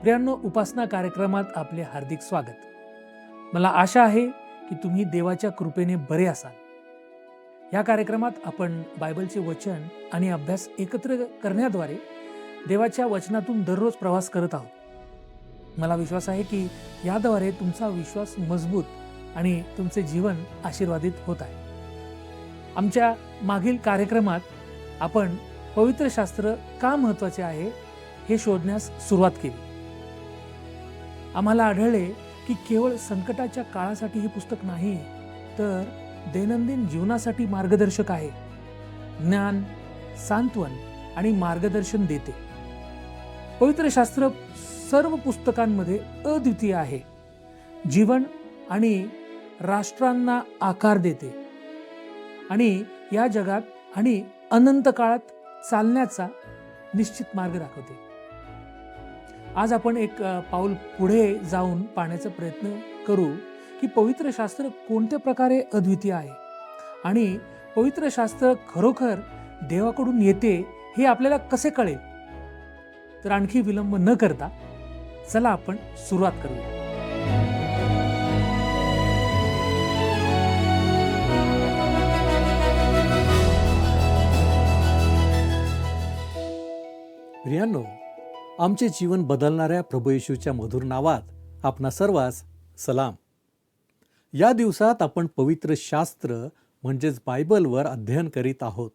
प्रियांनो, उपासना कार्यक्रमात आपले हार्दिक स्वागत. मला आशा आहे की तुम्ही देवाच्या कृपेने बरे असाल. या कार्यक्रमात आपण बायबलचे वचन आणि अभ्यास एकत्र करण्याद्वारे देवाच्या वचनातून दररोज प्रवास करत आहोत. मला विश्वास आहे की याद्वारे तुमचा विश्वास मजबूत आणि तुमचे जीवन आशीर्वादित होत आहे. आमच्या मागील कार्यक्रमात आपण पवित्र शास्त्र का महत्त्वाचे आहे हे शोधण्यास सुरुवात केली. आम्हाला आढळले की केवळ संकटाच्या काळासाठी हे पुस्तक नाही, तर दैनंदिन जीवनासाठी मार्गदर्शक आहे. ज्ञान, सांत्वन आणि मार्गदर्शन देते. पवित्र शास्त्र सर्व पुस्तकांमध्ये अद्वितीय आहे. जीवन आणि राष्ट्रांना आकार देते आणि या जगात आणि अनंत काळात चालण्याचा निश्चित मार्ग दाखवते. आज आपण एक पाऊल पुढे जाऊन पाहण्याचा प्रयत्न करू की पवित्र शास्त्र कोणत्या प्रकारे अद्वितीय आहे आणि पवित्र शास्त्र खरोखर देवाकडून येते हे आपल्याला कसे कळेल. तर आणखी विलंब न करता चला आपण सुरुवात करूया. प्रियांनो, आमचे जीवन बदलणाऱ्या प्रभू येशूच्या मधुर नावात आपणा सर्वांस सलाम. या दिवसात आपण पवित्र शास्त्र म्हणजेच बायबलवर अध्ययन करीत आहोत.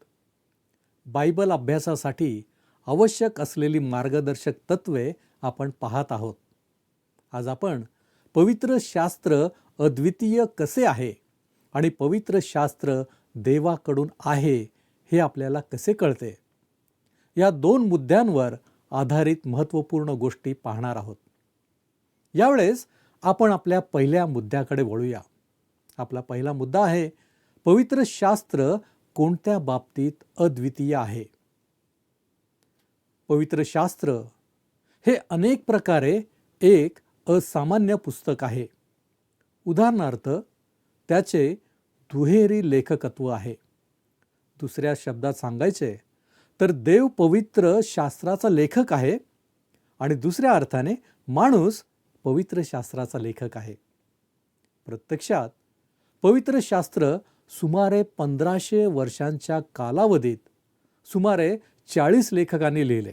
बायबल अभ्यासासाठी आवश्यक असलेली मार्गदर्शक तत्वे आपण पाहत आहोत. आज आपण पवित्र शास्त्र अद्वितीय कसे आहे आणि पवित्र शास्त्र देवाकडून आहे हे आपल्याला कसे कळते, या दोन मुद्द्यांवर आधारित महत्त्वपूर्ण गोष्टी पाहणार आहोत. यावेळेस आपण आपल्या पहिल्या मुद्द्याकडे वळूया. आपला पहिला मुद्दा आहे, पवित्र शास्त्र कोणत्या बाबतीत अद्वितीय आहे. पवित्र शास्त्र हे अनेक प्रकारे एक असामान्य पुस्तक आहे. उदाहरणार्थ, त्याचे दुहेरी लेखकत्व आहे. दुसऱ्या शब्दात सांगायचे तर देव पवित्र शास्त्राचा लेखक आहे आणि दुसऱ्या अर्थाने माणूस पवित्र शास्त्राचा लेखक आहे. प्रत्यक्षात पवित्र शास्त्र सुमारे 1500 वर्षांच्या कालावधीत सुमारे 40 लेखकांनी लिहिले.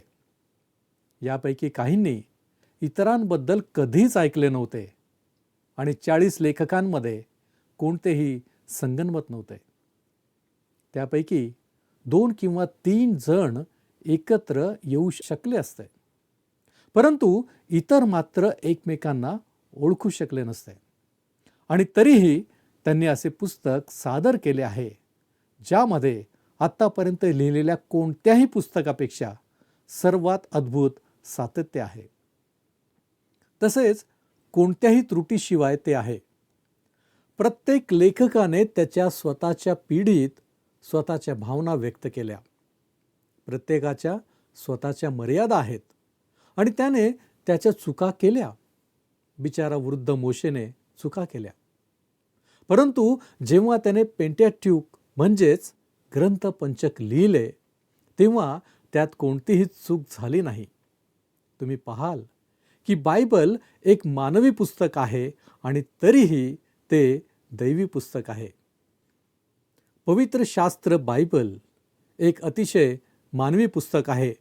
यापैकी काहींनी इतरांबद्दल कधीच ऐकले नव्हते आणि 40 लेखकांमध्ये कोणतेही संगनमत नव्हते. त्यापैकी 2 किंवा 3 जण एकत्र येऊ शकले असते, परंतु इतर मात्र एकमेकांना ओळखू शकले नसते. आणि तरीही त्यांनी असे पुस्तक सादर केले आहे ज्यामध्ये आत्तापर्यंत लिहिलेल्या कोणत्याही पुस्तकापेक्षा सर्वात अद्भुत सातत्य आहे. तसेच कोणत्याही त्रुटीशिवाय ते आहे. प्रत्येक लेखकाने त्याच्या स्वतःच्या पिढीत स्वतःच्या भावना व्यक्त केल्या. प्रत्येकाच्या स्वतःच्या मर्यादा आहेत आणि त्याने त्याच्या चुका केल्या. बिचारा वृद्ध मोशेने चुका केल्या, परंतु जेव्हा त्याने पेंटॅट्यूक म्हणजेच ग्रंथपंचक लिहिले तेव्हा त्यात कोणतीही चूक झाली नाही. तुम्ही पाहाल की बायबल एक मानवी पुस्तक आहे आणि तरीही ते दैवी पुस्तक आहे. पवित्र शास्त्र बायबल एक अतिशय मानवी पुस्तक आहे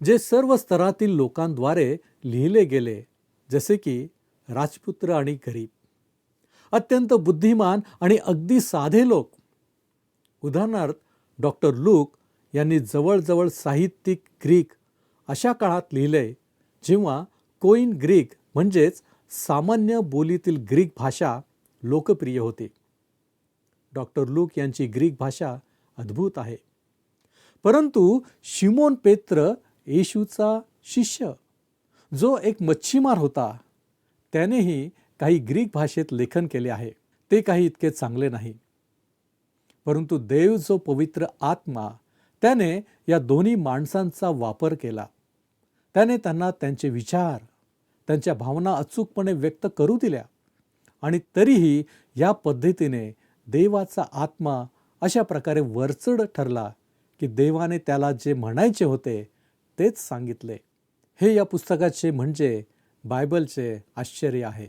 जे सर्व स्तरातील लोकांद्वारे लिहिले गेले, जसे की राजपुत्र आणि गरीब, अत्यंत बुद्धिमान आणि अगदी साधे लोक. उदाहरणार्थ, डॉक्टर लूक यांनी जवळजवळ साहित्यिक ग्रीक अशा काळात लिहिले जेव्हा कोइन ग्रीक म्हणजेच सामान्य बोलीतील ग्रीक भाषा लोकप्रिय होती. डॉक्टर लूक यांची ग्रीक भाषा अद्भुत आहे. परंतु शिमोन पेत्र, येशूचा शिष्य, जो एक मच्छीमार होता, त्यानेही काही ग्रीक भाषेत लेखन केले आहे. ते काही इतके चांगले नाही. परंतु देव जो पवित्र आत्मा, त्याने या दोन्ही माणसांचा वापर केला. त्याने त्यांना त्यांचे विचार, त्यांच्या भावना अचूकपणे व्यक्त करू दिल्या आणि तरीही या पद्धतीने देवाचा आत्मा अशा प्रकारे वरचढ ठरला की देवाने त्याला जे म्हणायचे होते तेच सांगितले. हे या पुस्तकाचे म्हणजे बायबलचे आश्चर्य आहे.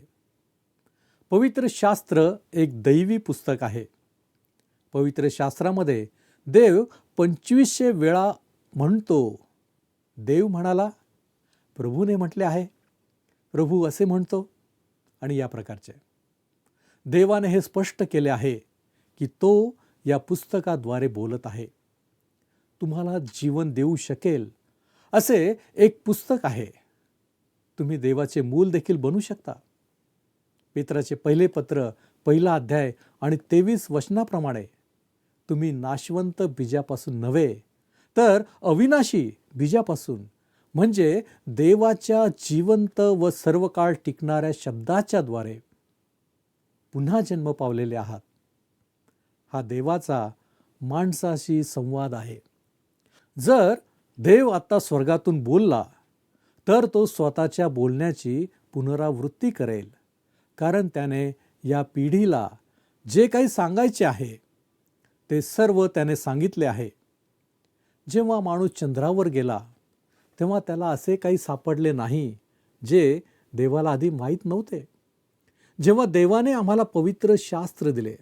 पवित्र शास्त्र एक दैवी पुस्तक आहे. पवित्र शास्त्रामध्ये देव 2500 वेळा म्हणतो. देव म्हणाला, प्रभूने म्हटले आहे, प्रभू असे म्हणतो, आणि या प्रकारचे. देवाने हे स्पष्ट केले आहे की तो या पुस्तकाद्वारे बोलत आहे. तुम्हाला जीवन देऊ शकेल असे एक पुस्तक आहे. तुम्ही देवाचे मूल देखील बनू शकता. पेत्राचे पहिले पत्र 1 अध्याय आणि 23 वचनाप्रमाणे तुम्ही नाशवंत बीजापासून नव्हे तर अविनाशी बीजापासून, म्हणजे देवाच्या जिवंत व सर्व काळ टिकणाऱ्या शब्दाच्या द्वारे पुन्हा जन्म पावलेले आहात. हा देवाचा माणसाशी संवाद आहे. जर देव आता स्वर्गातून बोलला तर तो स्वतःच्या बोलण्याची पुनरावृत्ती करेल, कारण त्याने या पिढीला जे काही सांगायचे आहे ते सर्व त्याने सांगितले आहे. जेव्हा माणूस चंद्रावर गेला तेव्हा त्याला असे काही सापडले नाही जे देवाला आधी माहीत नव्हते. जेव्हा देवाने आम्हाला पवित्र शास्त्र दिले,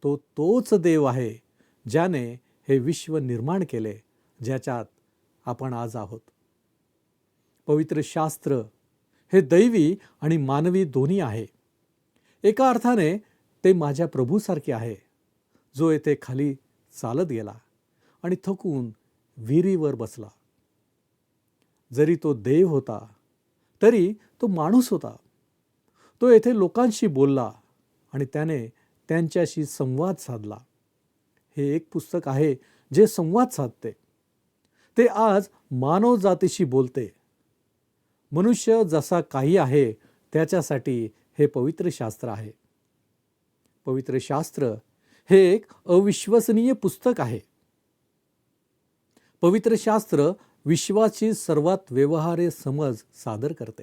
तो तोच देव आहे ज्याने हे विश्व निर्माण केले, ज्याच्यात आपण आज आहोत. पवित्र शास्त्र हे दैवी आणि मानवी दोन्ही आहे. एका अर्थाने ते माझ्या प्रभूसारखे आहे, जो येथे खाली चालत गेला आणि थकून विहिरीवर बसला. जरी तो देव होता तरी तो माणूस होता. तो येथे लोकांशी बोलला आणि त्याने त्यांच्याशी संवाद साधला. हे एक पुस्तक आहे जे संवाद साधते. ते आज मानव जातीशी बोलते. मनुष्य जसा काही आहे त्याच्यासाठी हे पवित्र शास्त्र आहे. पवित्र शास्त्र हे एक अविश्वसनीय पुस्तक आहे. पवित्र शास्त्र विश्वाची सर्वात व्यवहार्य समज सादर करते.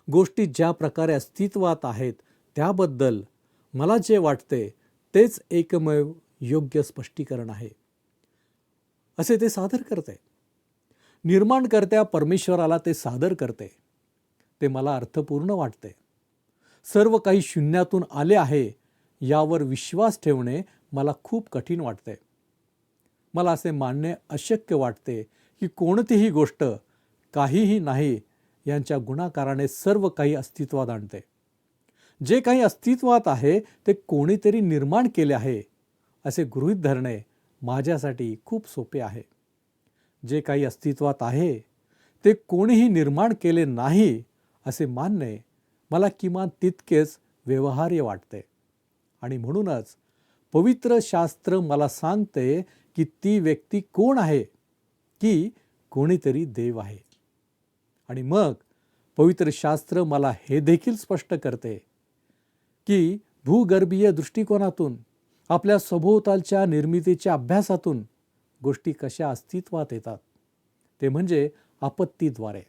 गोष्टी ज्या प्रकारे अस्तित्वात आहेत त्याबद्दल मला जे वाटते तेच एकमेव योग्य स्पष्टीकरण आहे असे ते सादर करते. निर्माणकर्त्या परमेश्वराला ते सादर करते. ते मला अर्थपूर्ण वाटते. सर्व काही शून्यातून आले आहे यावर विश्वास ठेवणे मला खूप कठीण वाटते. मला असे मानणे अशक्य वाटते की कोणतीही गोष्ट काहीही नाही यांच्या गुणाकाराने सर्व काही अस्तित्वात आणते. जे काही अस्तित्वात आहे ते कोणीतरी निर्माण केले आहे असे गृहीत धरणे माझ्यासाठी खूप सोपे आहे. जे काही अस्तित्वात आहे ते कोणीही निर्माण केले नाही असे मानणे मला किमान तितकेच व्यवहार्य वाटते. आणि म्हणूनच पवित्र शास्त्र मला सांगते की ती व्यक्ती कोण आहे, की कोणीतरी देव आहे. आणि मग पवित्र शास्त्र मला हे देखील स्पष्ट करते की भूगर्भीय दृष्टिकोनातून, आपल्या सभोवतालच्या निर्मितीच्या अभ्यासातून गोष्टी कशा अस्तित्वात येतात, ते म्हणजे आपत्तीद्वारे.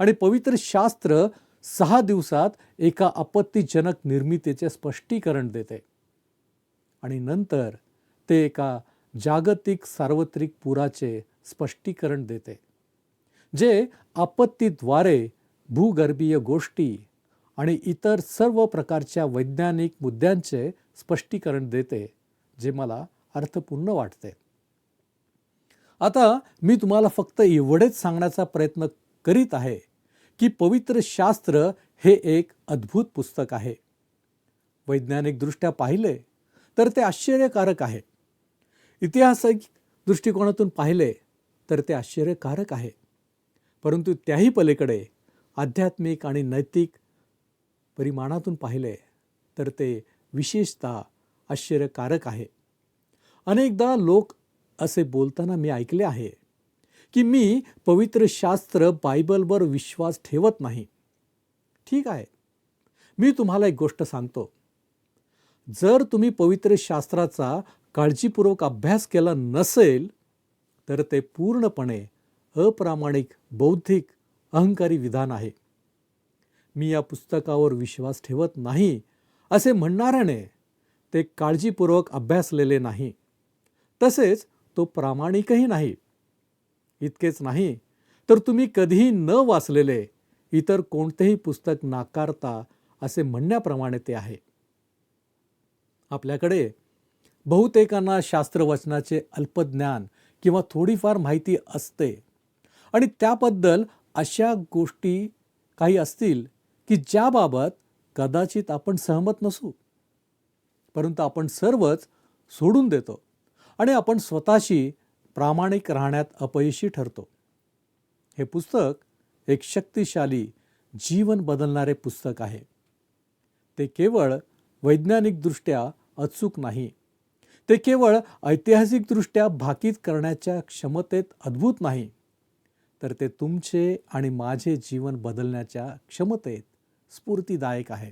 आणि पवित्र शास्त्र 6 दिवसात एका आपत्तीजनक निर्मितीचे स्पष्टीकरण देते. आणि नंतर ते एका जागतिक सार्वत्रिक पुराचे स्पष्टीकरण देते, जे आपत्तीद्वारे भूगर्भीय गोष्टी आणि इतर सर्व प्रकारच्या वैज्ञानिक मुद्द्यांचे स्पष्टीकरण देते, जे मला अर्थपूर्ण वाटते. आता मी तुम्हाला फक्त एवढेच सांगण्याचा प्रयत्न करीत आहे की पवित्र शास्त्र हे एक अद्भुत पुस्तक आहे. वैज्ञानिकदृष्ट्या पाहिले तर ते आश्चर्यकारक आहे. ऐतिहासिक दृष्टिकोनातून पाहिले तर ते आश्चर्यकारक आहे. परंतु त्याही पलीकडे आध्यात्मिक आणि नैतिक परिमाणातून पाहिले तर ते विशेषतः आश्चर्यकारक आहे. अनेकदा लोक असे बोलताना मी ऐकले आहे की मी पवित्र शास्त्र बायबलवर विश्वास ठेवत नाही. ठीक आहे, मी तुम्हाला एक गोष्ट सांगतो. जर तुम्ही पवित्र शास्त्राचा काळजीपूर्वक अभ्यास केला नसेल तर ते पूर्णपणे अप्रामाणिक, बौद्धिक, अहंकारी विधान आहे. मी या पुस्तकावर विश्वास ठेवत नाही असे म्हणणाऱ्याने ते काळजीपूर्वक अभ्यासलेले नाही, तसेच तो प्रामाणिकही नाही. इतकेच नाही तर तुम्ही कधीही न वाचलेले इतर कोणतेही पुस्तक नाकारता असे म्हणण्याप्रमाणे ते आहे. आपल्याकडे बहुतेकांना शास्त्रवचनाचे अल्पज्ञान किंवा थोडीफार माहिती असते आणि त्याबद्दल अशा गोष्टी काही असतील की ज्याबाबत कदाचित आपण सहमत नसू, परंतु आपण सर्वच सोडून देतो आणि आपण स्वतःशी प्रामाणिक राहण्यात अपयशी ठरतो. हे पुस्तक एक शक्तिशाली जीवन बदलणारे पुस्तक आहे. ते केवळ वैज्ञानिकदृष्ट्या अचूक नाही, ते केवळ ऐतिहासिकदृष्ट्या भाकीत करण्याच्या क्षमतेत अद्भुत नाही, तर ते तुमचे आणि माझे जीवन बदलण्याच्या क्षमतेत स्फूर्तिदायक आहे.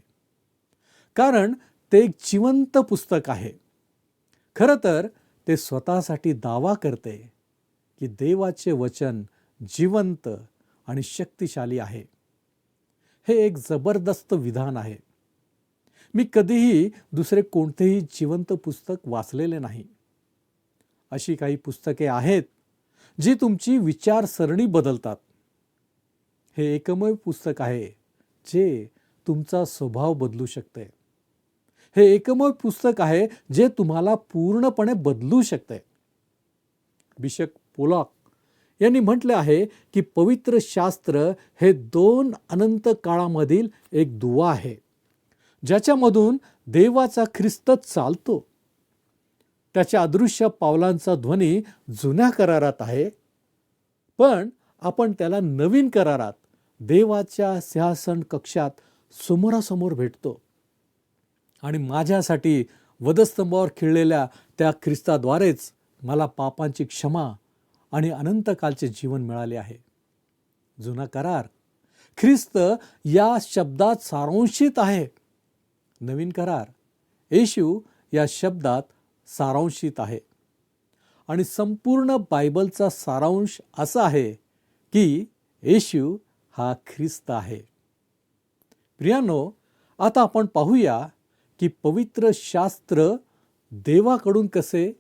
कारण ते एक जिवंत पुस्तक आहे. खरं तर ते स्वतःसाठी दावा करते की देवाचे वचन जिवंत आणि शक्तिशाली आहे. हे एक जबरदस्त विधान आहे. मी कधीही दुसरे कोणतेही जिवंत पुस्तक वाचलेले नाही. अशी काही पुस्तके आहेत जी तुमची विचारसरणी बदलतात. हे एकमेव पुस्तक आहे जे तुमचा स्वभाव बदलू शकते. हे एकमेव पुस्तक आहे जे तुम्हाला पूर्णपणे बदलू शकते. बिशप पोलॉक यांनी म्हटले आहे की पवित्र शास्त्र हे 2 अनंत काळामधील एक दुवा आहे, ज्याच्यामधून देवाचा ख्रिस्त चालतो. त्याच्या अदृश्य पावलांचा ध्वनी जुन्या करारात आहे, पण आपण त्याला नवीन करारात देवाच्या सिंहासन कक्षात समोरासमोर भेटतो. आणि माझ्यासाठी वधस्तंभावर खिळलेल्या त्या ख्रिस्ताद्वारेच मला पापांची क्षमा आणि अनंतकालचे जीवन मिळाले आहे. जुना करार ख्रिस्त या शब्दात सारांशित आहे. नवीन करार येशू या शब्दात सारांशित आहे. आणि संपूर्ण बायबलचा सारांश असा आहे की येशू हा ख्रिस्त आहे. प्रियानो, आता आपण पाहूया की पवित्र शास्त्र देवाकडून कसे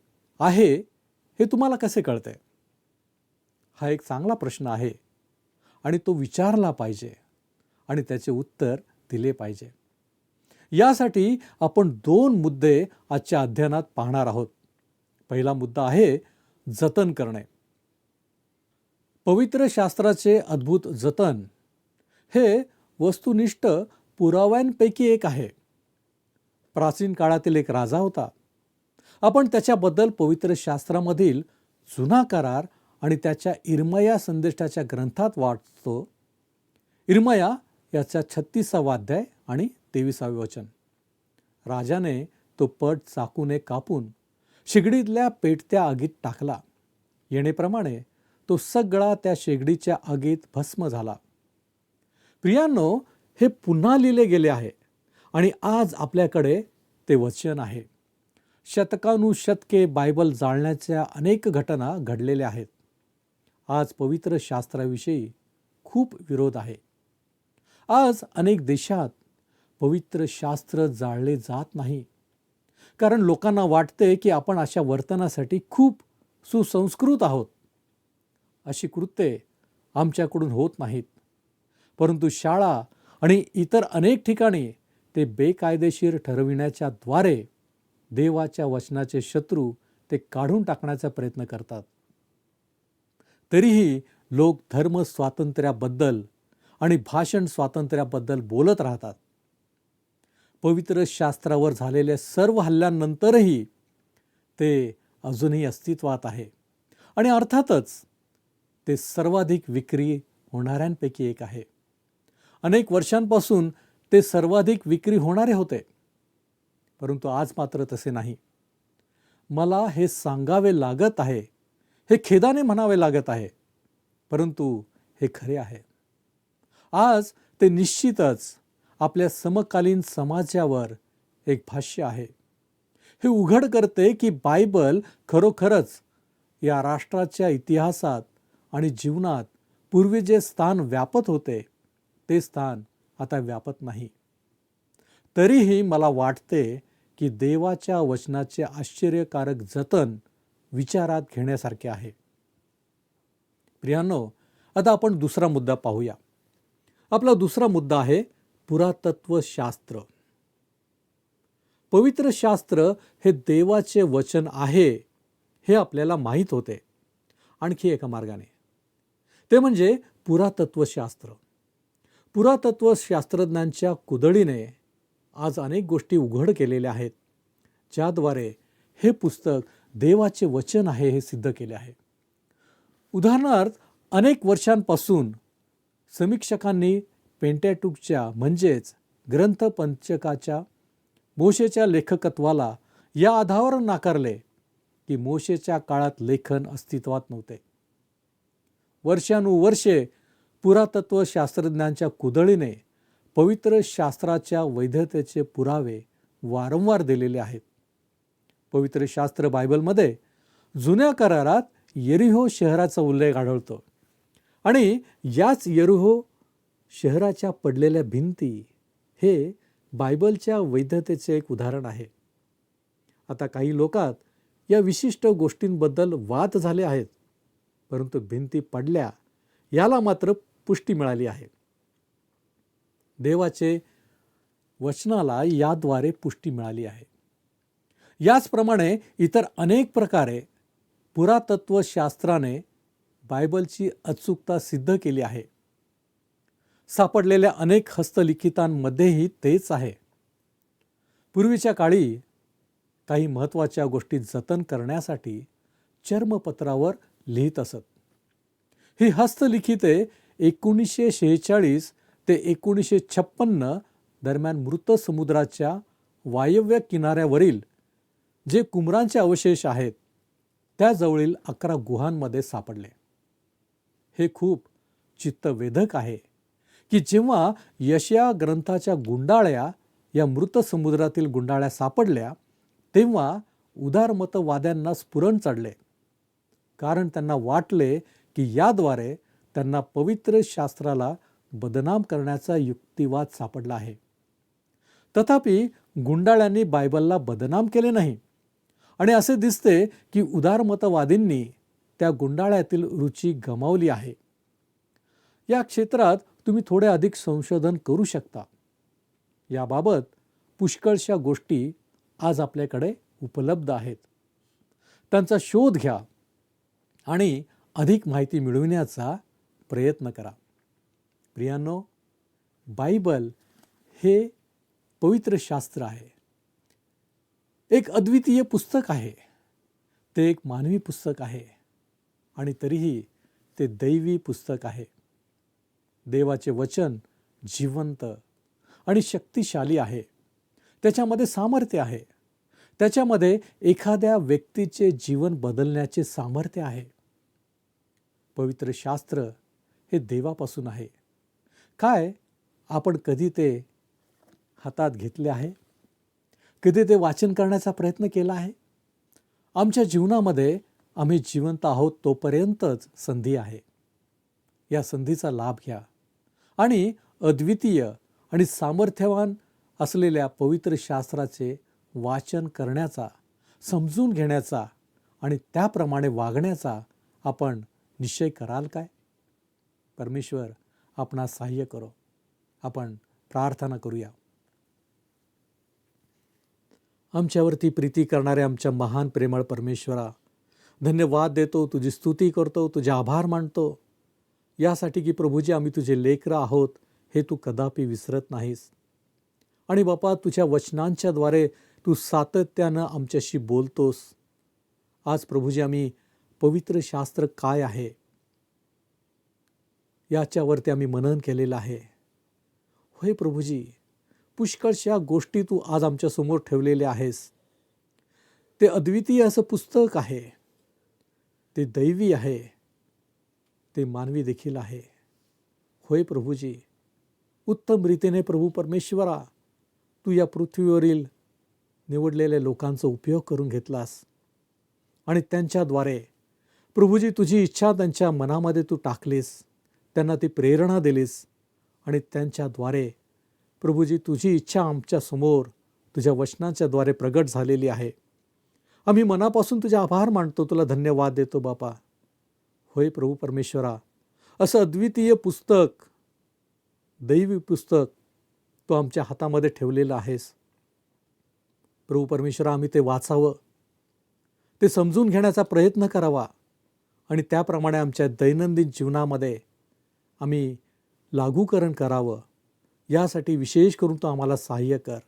आहे हे तुम्हाला कसे कळते. हा एक चांगला प्रश्न आहे आणि तो विचारला पाहिजे आणि त्याचे उत्तर दिले पाहिजे. यासाठी आपण 2 मुद्दे आजच्या अध्ययनात पाहणार आहोत. पहिला मुद्दा आहे जतन करणे. पवित्र शास्त्राचे अद्भुत जतन हे वस्तुनिष्ठ पुराव्यांपैकी एक आहे. प्राचीन काळातील एक राजा होता. आपण त्याच्याबद्दल पवित्र शास्त्रामधील जुना करार आणि त्याच्या इर्मया संदेशाच्या ग्रंथात वाचतो. इर्मया याचा 36वा अध्याय आणि 23वे वचन. राजाने तो पट चाकूने कापून शेगडीतल्या पेटत्या आगीत टाकला. येणेप्रमाणे तो सगळा त्या शेगडीच्या आगीत भस्म झाला. प्रियांनो, हे पुन्हा लिहिले गेले आहे आणि आज आपल्याकडे ते वचन आहे. शतकानुशतके बायबल जाळण्याच्या अनेक घटना घडलेल्या आहेत. आज पवित्र शास्त्राविषयी खूप विरोध आहे. आज अनेक देशात पवित्र शास्त्र जाळले जात नाही, कारण लोकांना वाटते की आपण अशा वर्तनासाठी खूप सुसंस्कृत आहोत. अशी कृत्ये आमच्याकडून होत नाहीत, परंतु शाळा आणि इतर अनेक ठिकाणी ते बेकायदेशीर ठरविण्याच्या द्वारे देवाच्या वचनाचे शत्रू ते काढून टाकण्याचा प्रयत्न करतात. तरीही लोक धर्म स्वातंत्र्याबद्दल आणि भाषण स्वातंत्र्याबद्दल बोलत राहतात. पवित्र शास्त्रावर झालेल्या सर्व हल्ल्यांनंतरही ते अजूनही अस्तित्वात आहे आणि अर्थातच ते सर्वाधिक विक्री होणाऱ्यांपैकी एक आहे. अनेक वर्षांपासून ते सर्वाधिक विक्री होणारे होते, परंतु आज मात्र तसे नाही. मला हे सांगावे लागत आहे, हे खेदाने म्हणावे लागत आहे, परंतु हे खरे आहे. आज ते निश्चितच आपल्या समकालीन समाजावर एक भाष्य आहे. हे उघड करते की बायबल खरोखरच या राष्ट्राच्या इतिहासात आणि जीवनात पूर्वी जे स्थान व्यापत होते ते स्थान आता व्यापत नाही. तरीही मला वाटते की देवाच्या वचनाचे आश्चर्यकारक जतन विचारात घेण्यासारखे आहे. प्रियांनो, आता आपण दुसरा मुद्दा पाहूया. आपला दुसरा मुद्दा आहे पुरातत्वशास्त्र. पवित्र शास्त्र हे देवाचे वचन आहे हे आपल्याला माहीत होते. आणखी एका मार्गाने ते म्हणजे पुरातत्वशास्त्र. पुरातत्वशास्त्रज्ञांच्या कुदळीने आज अनेक गोष्टी उघड केलेल्या आहेत, ज्याद्वारे हे पुस्तक देवाचे वचन आहे हे सिद्ध केले आहे. उदाहरणार्थ, अनेक वर्षांपासून समीक्षकांनी पेंटॅटुकच्या म्हणजेच ग्रंथपंचकाच्या मोशेच्या लेखकत्वाला या आधारावर नाकारले की मोशेच्या काळात लेखन अस्तित्वात नव्हते. वर्षानुवर्षे पुरातत्वशास्त्रज्ञांच्या कुदळीने पवित्र शास्त्राच्या वैधतेचे पुरावे वारंवार दिलेले आहेत. पवित्र शास्त्र बायबलमध्ये जुन्या करारात यरीहो शहराचा उल्लेख आढळतो आणि याच यरीहो शहराच्या पडलेल्या भिंती हे बायबलच्या वैधतेचे एक उदाहरण आहे. आता काही लोकात या विशिष्ट गोष्टींबद्दल वाद झाले आहेत, परंतु भिंती पडल्या याला मात्र पुष्टी मिळाली आहे. देवाचे वचनाला याद्वारे पुष्टी मिळाली आहे. याचप्रमाणे इतर अनेक प्रकारे पुरातत्वशास्त्राने बायबलची अचूकता सिद्ध केली आहे. सापडलेल्या अनेक हस्तलिखितांमध्येही तेच आहे. पूर्वीच्या काळी काही महत्त्वाच्या गोष्टी जतन करण्यासाठी चर्मपत्रावर लिहित असत. ही हस्तलिखिते 1946 ते 1956 दरम्यान मृत समुद्राच्या वायव्य किनाऱ्यावरील जे कुमरांचे अवशेष आहेत त्याजवळील 11 गुहांमध्ये सापडले. हे खूप चित्तवेधक आहे की जेव्हा यशया ग्रंथाच्या गुंडाळ्या या मृत समुद्रातील गुंडाळ्या सापडल्या तेव्हा उदारमतवाद्यांना स्फुरण चढले, कारण त्यांना वाटले की याद्वारे त्यांना पवित्र शास्त्राला बदनाम करण्याचा युक्तिवाद सापडला आहे. तथापि गुंडाळ्यांनी बायबलला बदनाम केले नाही आणि असे दिसते की उदारमतवादींनी त्या गुंडाळ्यातील रुची गमावली आहे. या क्षेत्रात तुम्ही थोडे अधिक संशोधन करू शकता. याबाबत पुष्कळशा गोष्टी आज आपल्याकडे उपलब्ध आहेत. त्यांचा शोध घ्या आणि अधिक माहिती मिळविण्याचा प्रयत्न करा. प्रियांनो, बायबल हे पवित्र शास्त्र आहे. एक अद्वितीय पुस्तक आहे. ते एक मानवी पुस्तक आहे आणि तरीही ते दैवी पुस्तक आहे. देवाचे वचन जिवंत आणि शक्तिशाली आहे. त्याच्यामध्ये सामर्थ्य आहे. त्याच्यामध्ये एखाद्या व्यक्तीचे जीवन बदलण्याचे सामर्थ्य आहे. पवित्र शास्त्र हे देवापासून आहे. काय आपण कधी ते हातात घेतले आहे? कधी ते वाचन करण्याचा प्रयत्न केला आहे? आमच्या जीवनामध्ये आम्ही जिवंत आहोत तोपर्यंतच संधी आहे. या संधीचा लाभ घ्या आणि अद्वितीय आणि सामर्थ्यवान असलेल्या पवित्र शास्त्राचे वाचन करण्याचा, समजून घेण्याचा आणि त्याप्रमाणे वागण्याचा आपण निश्चय कराल काय? परमेश्वर आपणास सहाय्य करो. आपण प्रार्थना करूया. आमच्यावरती प्रीती करणारे आमच्या महान प्रेमळ परमेश्वरा, धन्यवाद देतो, तुझी स्तुती करतो, तुझे आभार मानतो यासाठी की प्रभूजी आम्ही तुझे लेकरं आहोत हे तू कदापि विसरत नाहीस. आणि बापा, तुझ्या वचनांच्याद्वारे तू सातत्यानं आमच्याशी बोलतोस. आज प्रभूजी आम्ही पवित्र शास्त्र काय आहे याच्यावरती आम्ही मनन केलेलं आहे. होय प्रभूजी, पुष्कळशा गोष्टी तू आज आमच्यासमोर ठेवलेल्या आहेस. ते अद्वितीय असं पुस्तक आहे. ते दैवी आहे. ते मानवी देखील आहे. होय प्रभूजी, उत्तम रीतीने प्रभू परमेश्वरा तू या पृथ्वीवरील निवडलेल्या लोकांचा उपयोग करून घेतलास आणि त्यांच्याद्वारे प्रभूजी तुझी इच्छा त्यांच्या मनामध्ये तू टाकलीस, त्यांना ती प्रेरणा दिलीस आणि त्यांच्याद्वारे प्रभूजी तुझी इच्छा आमच्या समोर तुझ्या वचनाच्याद्वारे प्रगट झालेली आहे. आम्ही मनापासून तुझे आभार मानतो, तुला धन्यवाद देतो बापा. होय प्रभू परमेश्वरा, असं अद्वितीय पुस्तक, दैवी पुस्तक तो आमच्या हातामध्ये ठेवलेलं आहेस. प्रभू परमेश्वरा, आम्ही ते वाचावं, ते समजून घेण्याचा प्रयत्न करावा आणि त्याप्रमाणे आमच्या दैनंदिन जीवनामध्ये आम्ही लागूकरण करावं. यासाठी विशेष करून तो आम्हाला सहाय्य कर.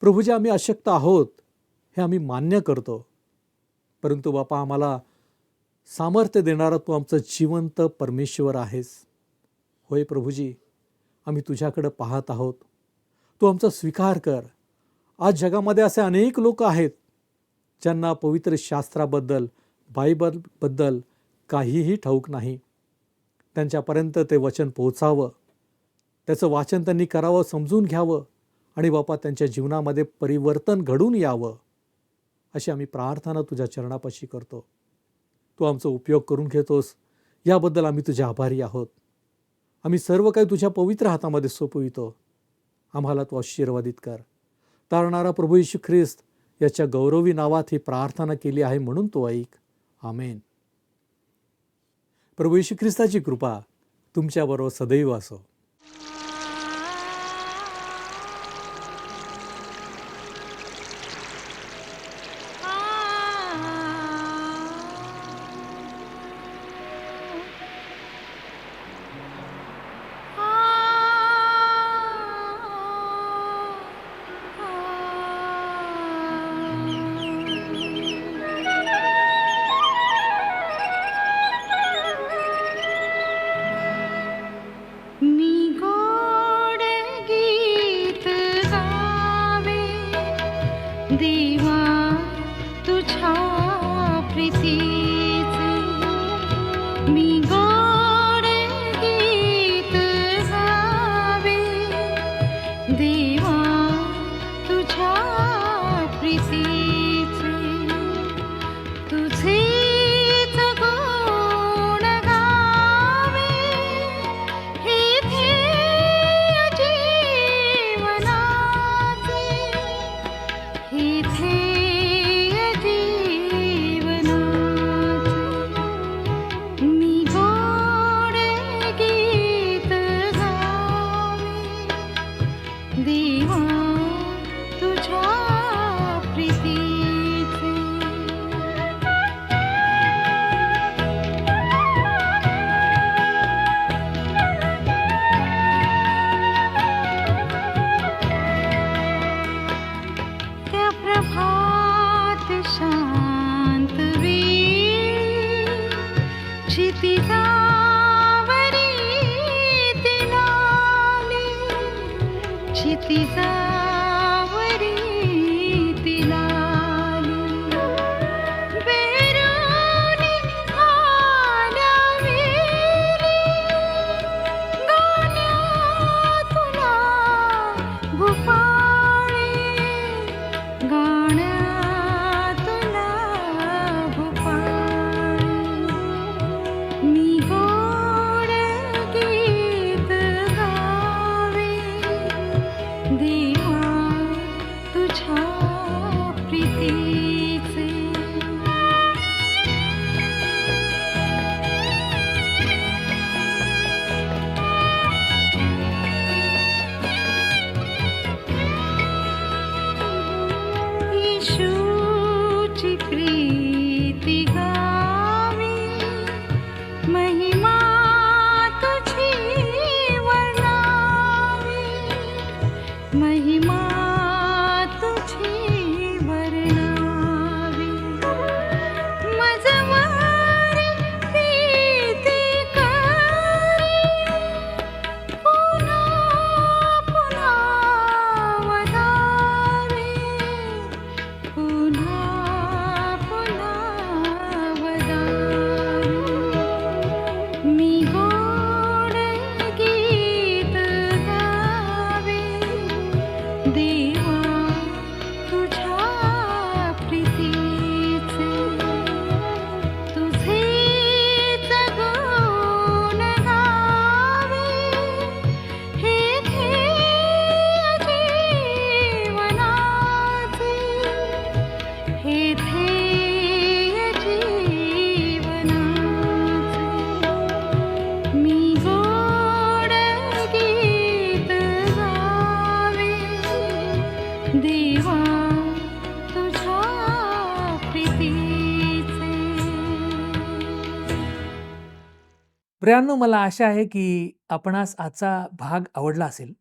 प्रभूजी, आम्ही अशक्त आहोत हे आम्ही मान्य करतो, परंतु बापा आम्हाला सामर्थ्य देणारा तू आमचं जिवंत परमेश्वर आहेस. होय प्रभूजी, आम्ही तुझ्याकडं पाहत आहोत. तू आमचा स्वीकार कर. आज जगामध्ये असे अनेक लोक आहेत ज्यांना पवित्र शास्त्राबद्दल, बायबलबद्दल काहीही ठाऊक नाही. त्यांच्यापर्यंत ते वचन पोहोचावं, त्याचं वाचन त्यांनी करावं, समजून घ्यावं आणि बापा त्यांच्या जीवनामध्ये परिवर्तन घडून यावं, अशी आम्ही प्रार्थना तुझ्या चरणापाशी करतो. तू आमचा उपयोग करून घेतोस, याबद्दल आम्ही तुझे आभारी आहोत. आम्ही सर्व काही तुझ्या पवित्र हातामध्ये सोपवितो. आम्हाला तू आशीर्वादित कर. तारणारा प्रभू येशू ख्रिस्त याच्या गौरवी नावात ही प्रार्थना केली आहे, म्हणून तो ऐक. आमेन. प्रभू येशू ख्रिस्ताची कृपा तुमच्याबरोबर सदैव असो. देवा तुझ्या प्रीतीचे मी गोड गीत गावे. देवा तुझ्या प्रीतीचे तुझेच गुण गावे. हे ध्येय जीवनाचे, हे ध्येय जीवनाचे मी गोड गीत गावे. देवा तुझ्या प्रीतीचे. त्या प्रभात शांत वेळी क्षितिजावरी तिलाली, क्षितिजावरी तिलाली. बेरोनी आल्या वेली गाण्या तुला भूपाळी, गाण्या तुला भूपाळी. मी गोड गीत गावे. देवा तुझ्या प्रीतीचे. येशूची प्रीती गावी, महिमा तुझी वर्णावी, महिमा तुझी वर्णावी. मजवारी प्रीती करी, पुन्हा पुन्हा वदावी, पुन्हा पुन्हा वदावी. प्रियांनो, मला आशा आहे की आपणास आजचा भाग आवडला असेल.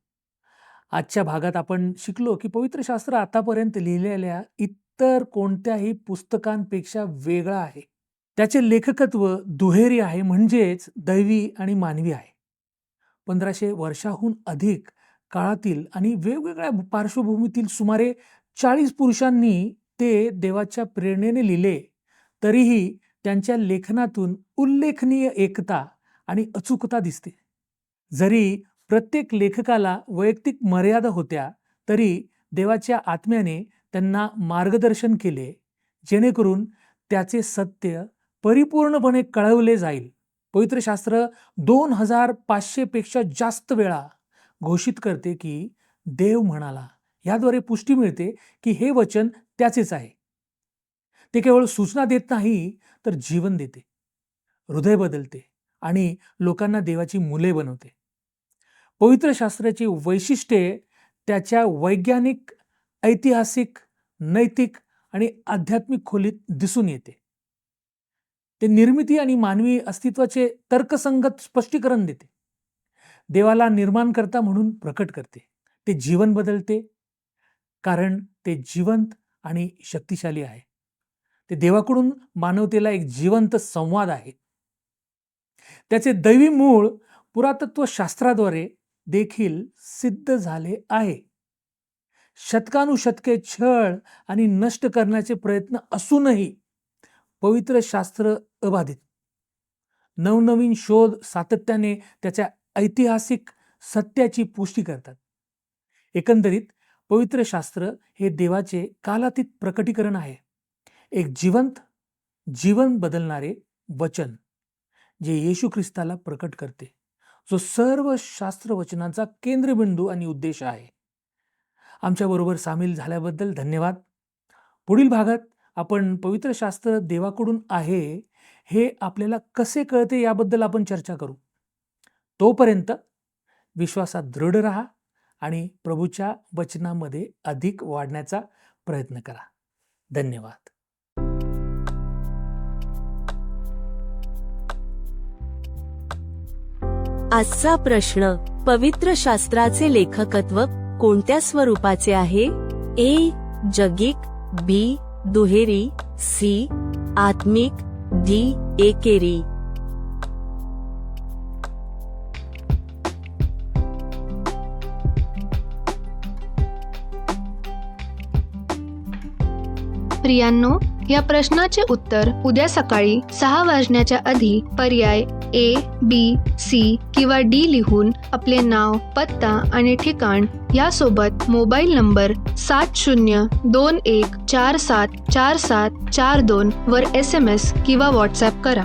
आजच्या भागात आपण शिकलो की पवित्र शास्त्र आतापर्यंत लिहिलेल्या इतर कोणत्याही पुस्तकांपेक्षा वेगळं आहे. त्याचे लेखकत्व दुहेरी आहे, म्हणजेच दैवी आणि मानवी आहे. 1500 वर्षाहून अधिक काळातील आणि वेगवेगळ्या पार्श्वभूमीतील सुमारे 40 पुरुषांनी ते देवाच्या प्रेरणेने लिहिले, तरीही त्यांच्या लेखनातून उल्लेखनीय एकता आणि अचूकता दिसते. जरी प्रत्येक लेखकाला वैयक्तिक मर्यादा होत्या, तरी देवाच्या आत्म्याने त्यांना मार्गदर्शन केले, जेणेकरून त्याचे सत्य परिपूर्णपणे कळवले जाईल. पवित्र शास्त्र 2500 पेक्षा जास्त वेळा घोषित करते की देव म्हणाला. याद्वारे पुष्टी मिळते की हे वचन त्याचेच आहे. ते केवळ सूचना देत नाही, तर जीवन देते, हृदय बदलते आणि लोकांना देवाची मुले बनवते. पवित्र शास्त्राची वैशिष्ट्ये त्याच्या वैज्ञानिक, ऐतिहासिक, नैतिक आणि आध्यात्मिक खोलीत दिसून येते. ते निर्मिती आणि मानवी अस्तित्वाचे तर्कसंगत स्पष्टीकरण देते. देवाला निर्माणकर्ता म्हणून प्रकट करते. ते जीवन बदलते, कारण ते जिवंत आणि शक्तिशाली आहे. ते देवाकडून मानवतेला एक जिवंत संवाद आहे. त्याचे दैवी मूळ पुरातत्व शास्त्राद्वारे देखील सिद्ध झाले आहे. शतकानुशतके छळ आणि नष्ट करण्याचे प्रयत्न असूनही पवित्र शास्त्र अबाधित. नवनवीन शोध सातत्याने त्याच्या ऐतिहासिक सत्याची पुष्टी करतात. एकंदरीत पवित्र शास्त्र हे देवाचे कालातीत प्रकटीकरण आहे. एक जिवंत, जीवन बदलणारे वचन, जे येशू ख्रिस्ताला प्रकट करते, जो सर्व शास्त्र वचनांचा केंद्रबिंदू आणि उद्देश आहे. आमच्याबरोबर सामील झाल्याबद्दल धन्यवाद. पुढील भागात आपण पवित्र शास्त्र देवाकडून आहे हे आपल्याला कसे कळते याबद्दल आपण चर्चा करू. तोपर्यंत विश्वासात दृढ राहा आणि प्रभूच्या वचनामध्ये अधिक वाढण्याचा प्रयत्न करा. धन्यवाद. आजचा प्रश्न: पवित्र शास्त्राचे लेखकत्व कोणत्या स्वरूपाचे आहे? ए. जगिक, बी. दुहेरी, सी. आत्मिक, डी. एकेरी. प्रियांनो, या प्रश्नाचे उत्तर उद्या सकाळी 6 वाजण्याच्या आधी पर्याय ए, बी, सी किंवा डी लिहून आपले नाव, पत्ता आणि ठिकाण यासोबत मोबाईल नंबर 7021474742 वर SMS किंवा WhatsApp करा.